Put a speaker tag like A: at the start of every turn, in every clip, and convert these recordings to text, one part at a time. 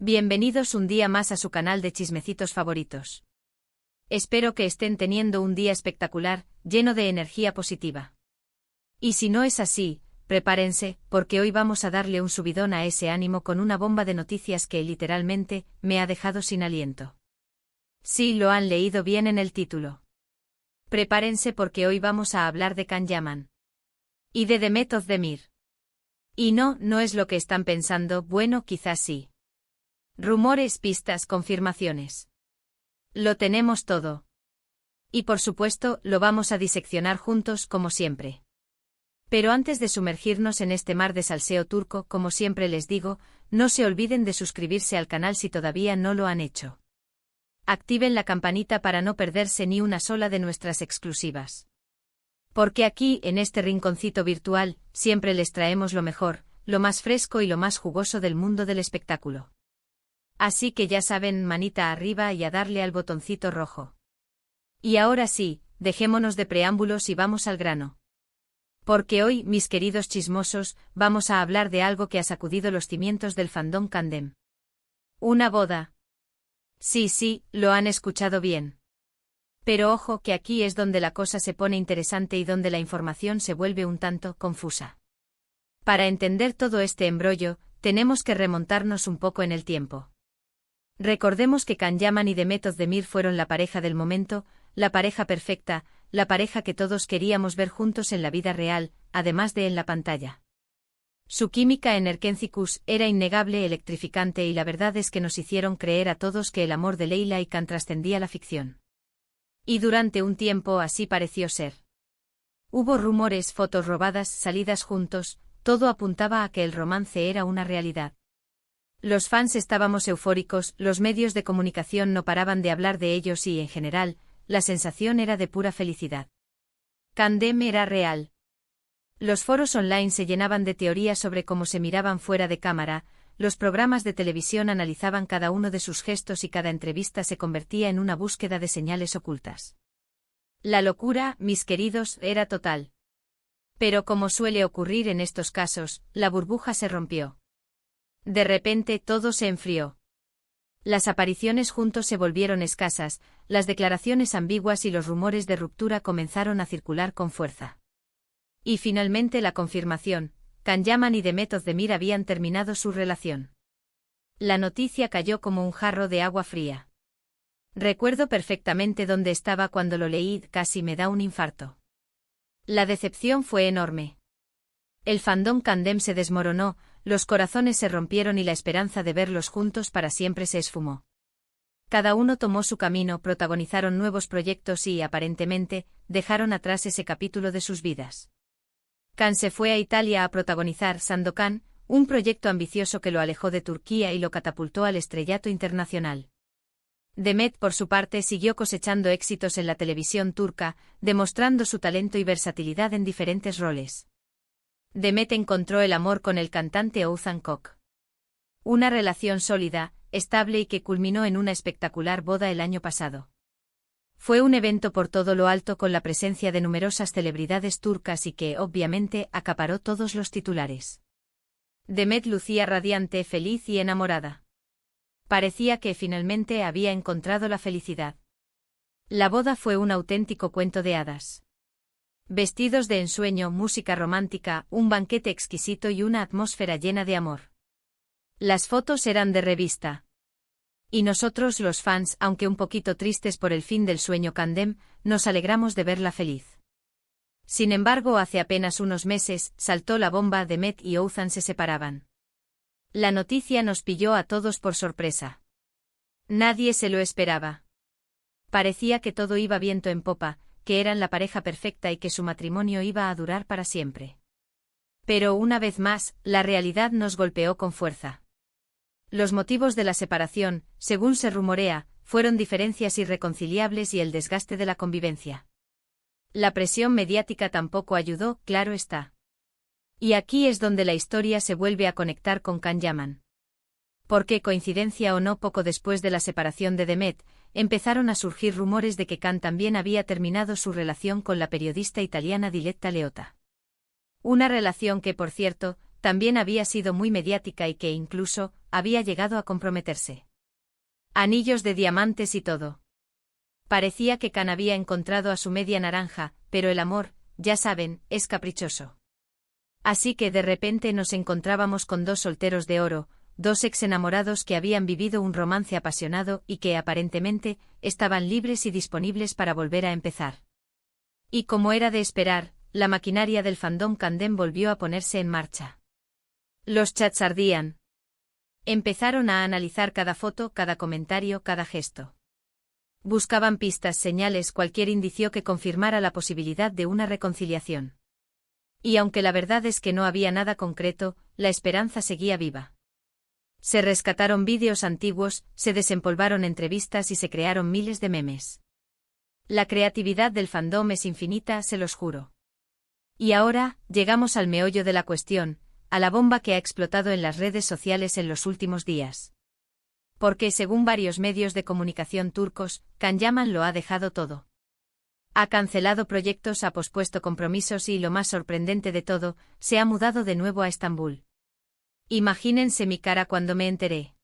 A: Bienvenidos un día más a su canal de chismecitos favoritos. Espero que estén teniendo un día espectacular, lleno de energía positiva. Y si no es así, prepárense, porque hoy vamos a darle un subidón a ese ánimo con una bomba de noticias que literalmente me ha dejado sin aliento. Sí, lo han leído bien en el título. Prepárense porque hoy vamos a hablar de Can Yaman. Y de Demet Özdemir. Y no es lo que están pensando, bueno, quizás sí. Rumores, pistas, confirmaciones. Lo tenemos todo. Y por supuesto, lo vamos a diseccionar juntos como siempre. Pero antes de sumergirnos en este mar de salseo turco, como siempre les digo, no se olviden de suscribirse al canal si todavía no lo han hecho. Activen la campanita para no perderse ni una sola de nuestras exclusivas. Porque aquí, en este rinconcito virtual, siempre les traemos lo mejor, lo más fresco y lo más jugoso del mundo del espectáculo. Así que ya saben, manita arriba y a darle al botoncito rojo. Y ahora sí, dejémonos de preámbulos y vamos al grano. Porque hoy, mis queridos chismosos, vamos a hablar de algo que ha sacudido los cimientos del fandom Kandem. Una boda. Sí, lo han escuchado bien. Pero ojo que aquí es donde la cosa se pone interesante y donde la información se vuelve un tanto confusa. Para entender todo este embrollo, tenemos que remontarnos un poco en el tiempo. Recordemos que Can Yaman y Demet Özdemir fueron la pareja del momento, la pareja perfecta, la pareja que todos queríamos ver juntos en la vida real, además de en la pantalla. Su química en Erkencikus era innegable, electrificante y la verdad es que nos hicieron creer a todos que el amor de Leila y Can trascendía la ficción. Y durante un tiempo así pareció ser. Hubo rumores, fotos robadas, salidas juntos, todo apuntaba a que el romance era una realidad. Los fans estábamos eufóricos, los medios de comunicación no paraban de hablar de ellos y, en general, la sensación era de pura felicidad. Kandem era real. Los foros online se llenaban de teorías sobre cómo se miraban fuera de cámara, los programas de televisión analizaban cada uno de sus gestos y cada entrevista se convertía en una búsqueda de señales ocultas. La locura, mis queridos, era total. Pero como suele ocurrir en estos casos, la burbuja se rompió. De repente todo se enfrió. Las apariciones juntos se volvieron escasas, las declaraciones ambiguas y los rumores de ruptura comenzaron a circular con fuerza. Y finalmente la confirmación, Can Yaman y Demet Özdemir habían terminado su relación. La noticia cayó como un jarro de agua fría. Recuerdo perfectamente dónde estaba cuando lo leí, casi me da un infarto. La decepción fue enorme. El fandom Kandem se desmoronó, los corazones se rompieron y la esperanza de verlos juntos para siempre se esfumó. Cada uno tomó su camino, protagonizaron nuevos proyectos y, aparentemente, dejaron atrás ese capítulo de sus vidas. Can se fue a Italia a protagonizar Sandokan, un proyecto ambicioso que lo alejó de Turquía y lo catapultó al estrellato internacional. Demet, por su parte, siguió cosechando éxitos en la televisión turca, demostrando su talento y versatilidad en diferentes roles. Demet encontró el amor con el cantante Oğuzhan Koç. Una relación sólida, estable y que culminó en una espectacular boda el año pasado. Fue un evento por todo lo alto con la presencia de numerosas celebridades turcas y que, obviamente, acaparó todos los titulares. Demet lucía radiante, feliz y enamorada. Parecía que finalmente había encontrado la felicidad. La boda fue un auténtico cuento de hadas. Vestidos de ensueño, música romántica, un banquete exquisito y una atmósfera llena de amor. Las fotos eran de revista. Y nosotros los fans, aunque un poquito tristes por el fin del sueño Kandem, nos alegramos de verla feliz. Sin embargo, hace apenas unos meses, saltó la bomba, Demet y Oğuzhan se separaban. La noticia nos pilló a todos por sorpresa. Nadie se lo esperaba. Parecía que todo iba viento en popa, que eran la pareja perfecta y que su matrimonio iba a durar para siempre. Pero una vez más, la realidad nos golpeó con fuerza. Los motivos de la separación, según se rumorea, fueron diferencias irreconciliables y el desgaste de la convivencia. La presión mediática tampoco ayudó, claro está. Y aquí es donde la historia se vuelve a conectar con Can Yaman. Porque, coincidencia o no, poco después de la separación de Demet, empezaron a surgir rumores de que Can también había terminado su relación con la periodista italiana Diletta Leotta. Una relación que, por cierto, también había sido muy mediática y que incluso había llegado a comprometerse. Anillos de diamantes y todo. Parecía que Kan había encontrado a su media naranja, pero el amor, ya saben, es caprichoso. Así que de repente nos encontrábamos con dos solteros de oro, dos ex enamorados que habían vivido un romance apasionado y que aparentemente estaban libres y disponibles para volver a empezar. Y como era de esperar, la maquinaria del fandom Kandem volvió a ponerse en marcha. Los chats ardían. Empezaron a analizar cada foto, cada comentario, cada gesto. Buscaban pistas, señales, cualquier indicio que confirmara la posibilidad de una reconciliación. Y aunque la verdad es que no había nada concreto, la esperanza seguía viva. Se rescataron vídeos antiguos, se desempolvaron entrevistas y se crearon miles de memes. La creatividad del fandom es infinita, se los juro. Y ahora, llegamos al meollo de la cuestión, a la bomba que ha explotado en las redes sociales en los últimos días. Porque según varios medios de comunicación turcos, Can Yaman lo ha dejado todo. Ha cancelado proyectos, ha pospuesto compromisos y, lo más sorprendente de todo, se ha mudado de nuevo a Estambul. Imagínense mi cara cuando me enteré.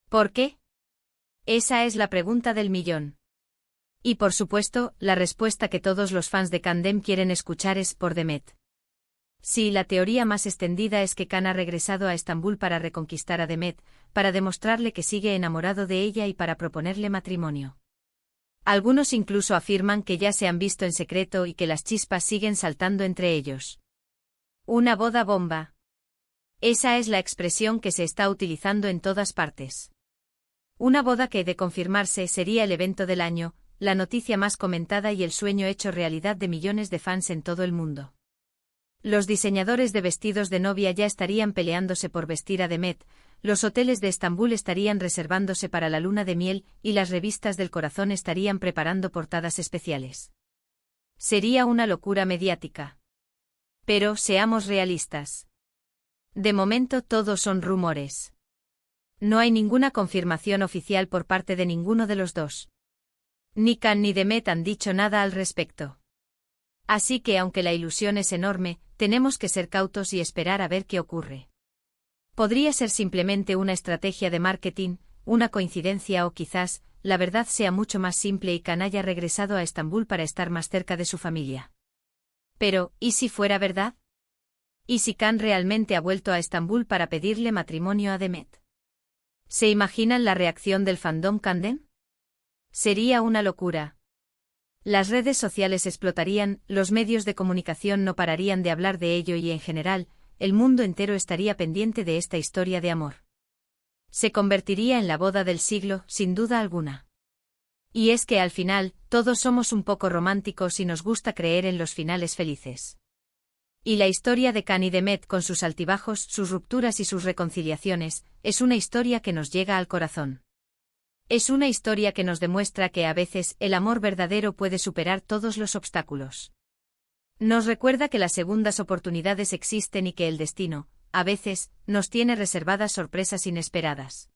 A: ¿Por qué? Esa es la pregunta del millón. Y por supuesto, la respuesta que todos los fans de Kandem quieren escuchar es por Demet. Sí, la teoría más extendida es que Can ha regresado a Estambul para reconquistar a Demet, para demostrarle que sigue enamorado de ella y para proponerle matrimonio. Algunos incluso afirman que ya se han visto en secreto y que las chispas siguen saltando entre ellos. Una boda bomba. Esa es la expresión que se está utilizando en todas partes. Una boda que, de confirmarse, sería el evento del año, la noticia más comentada y el sueño hecho realidad de millones de fans en todo el mundo. Los diseñadores de vestidos de novia ya estarían peleándose por vestir a Demet, los hoteles de Estambul estarían reservándose para la luna de miel y las revistas del corazón estarían preparando portadas especiales. Sería una locura mediática. Pero seamos realistas. De momento todos son rumores. No hay ninguna confirmación oficial por parte de ninguno de los dos. Ni Can ni Demet han dicho nada al respecto. Así que aunque la ilusión es enorme, tenemos que ser cautos y esperar a ver qué ocurre. Podría ser simplemente una estrategia de marketing, una coincidencia o quizás, la verdad sea mucho más simple y Can haya regresado a Estambul para estar más cerca de su familia. Pero, ¿y si fuera verdad? ¿Y si Can realmente ha vuelto a Estambul para pedirle matrimonio a Demet? ¿Se imaginan la reacción del fandom Kandem? Sería una locura. Las redes sociales explotarían, los medios de comunicación no pararían de hablar de ello y en general, el mundo entero estaría pendiente de esta historia de amor. Se convertiría en la boda del siglo, sin duda alguna. Y es que al final, todos somos un poco románticos y nos gusta creer en los finales felices. Y la historia de Can y Demet con sus altibajos, sus rupturas y sus reconciliaciones, es una historia que nos llega al corazón. Es una historia que nos demuestra que a veces el amor verdadero puede superar todos los obstáculos. Nos recuerda que las segundas oportunidades existen y que el destino, a veces, nos tiene reservadas sorpresas inesperadas.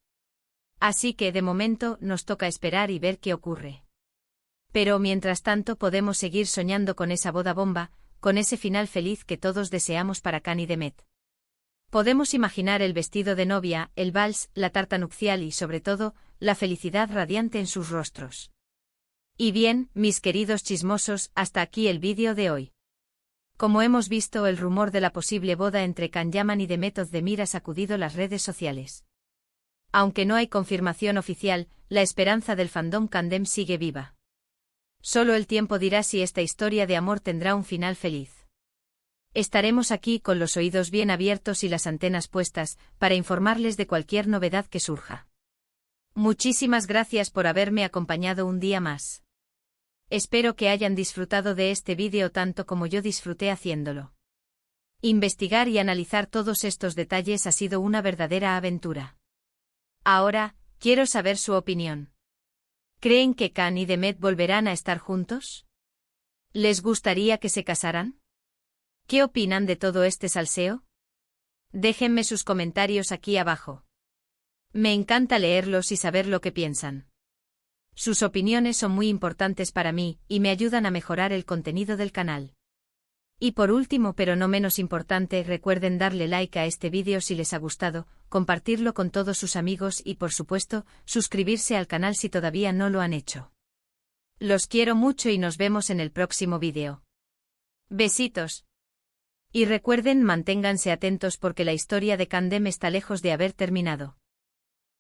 A: Así que de momento nos toca esperar y ver qué ocurre. Pero mientras tanto podemos seguir soñando con esa boda bomba, con ese final feliz que todos deseamos para Can y Demet. Podemos imaginar el vestido de novia, el vals, la tarta nupcial y, sobre todo, la felicidad radiante en sus rostros. Y bien, mis queridos chismosos, hasta aquí el vídeo de hoy. Como hemos visto, el rumor de la posible boda entre Can Yaman y Demet Özdemir ha sacudido las redes sociales. Aunque no hay confirmación oficial, la esperanza del fandom Kandem sigue viva. Solo el tiempo dirá si esta historia de amor tendrá un final feliz. Estaremos aquí con los oídos bien abiertos y las antenas puestas, para informarles de cualquier novedad que surja. Muchísimas gracias por haberme acompañado un día más. Espero que hayan disfrutado de este vídeo tanto como yo disfruté haciéndolo. Investigar y analizar todos estos detalles ha sido una verdadera aventura. Ahora, quiero saber su opinión. ¿Creen que Can y Demet volverán a estar juntos? ¿Les gustaría que se casaran? ¿Qué opinan de todo este salseo? Déjenme sus comentarios aquí abajo. Me encanta leerlos y saber lo que piensan. Sus opiniones son muy importantes para mí y me ayudan a mejorar el contenido del canal. Y por último pero no menos importante, recuerden darle like a este vídeo si les ha gustado, compartirlo con todos sus amigos y por supuesto, suscribirse al canal si todavía no lo han hecho. Los quiero mucho y nos vemos en el próximo vídeo. Besitos. Y recuerden, manténganse atentos porque la historia de Candem está lejos de haber terminado.